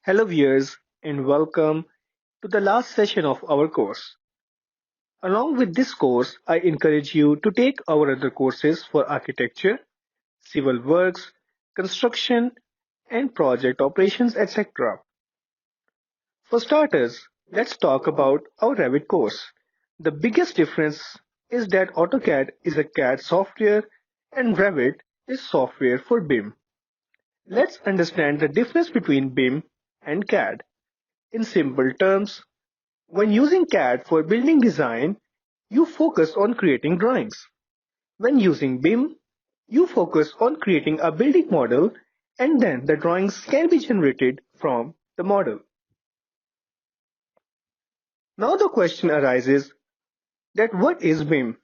Hello viewers and welcome to the last session of our course. Along with this course, I encourage you to take our other courses for architecture, civil works, construction and project operations etc. For starters, let's talk about our Revit course. The biggest difference is that AutoCAD is a CAD software and Revit is software for BIM. Let's understand the difference between BIM and CAD. In simple terms, when using CAD for building design, you focus on creating drawings. When using BIM, you focus on creating a building model and then the drawings can be generated from the model. Now the question arises that what is BIM?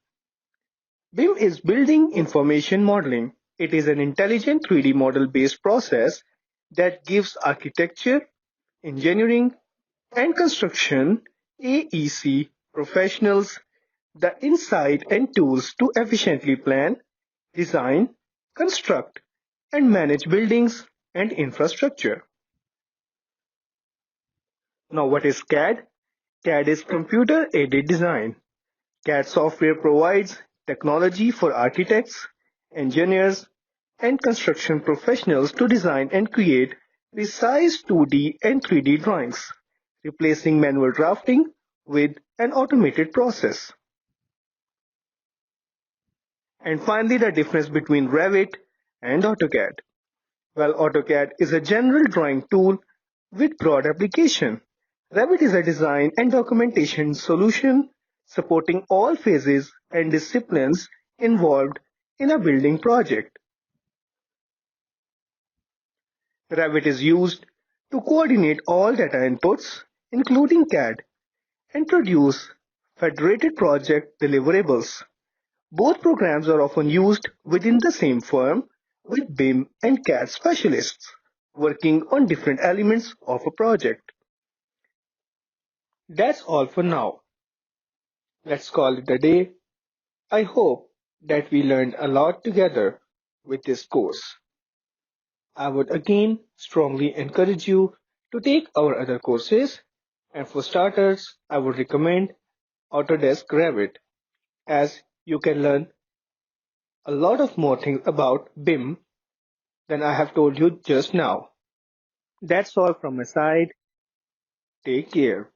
BIM is Building Information Modeling. It is an intelligent 3D model based process that gives architecture, engineering and construction AEC professionals the insight and tools to efficiently plan, design, construct, and manage buildings and infrastructure. Now, what is CAD? CAD is computer aided design. CAD software provides technology for architects, engineers, and construction professionals to design and create precise 2D and 3D drawings, replacing manual drafting with an automated process. And finally, the difference between Revit and AutoCAD. Well, AutoCAD is a general drawing tool with broad application. Revit is a design and documentation solution supporting all phases and disciplines involved in a building project. Revit is used to coordinate all data inputs, including CAD, and produce federated project deliverables. Both programs are often used within the same firm with BIM and CAD specialists working on different elements of a project. That's all for now. Let's call it a day. I hope that we learned a lot together with this course. I would again strongly encourage you to take our other courses, and for starters, I would recommend Autodesk Revit, as you can learn a lot of more things about BIM than I have told you just now. That's all from my side. Take care.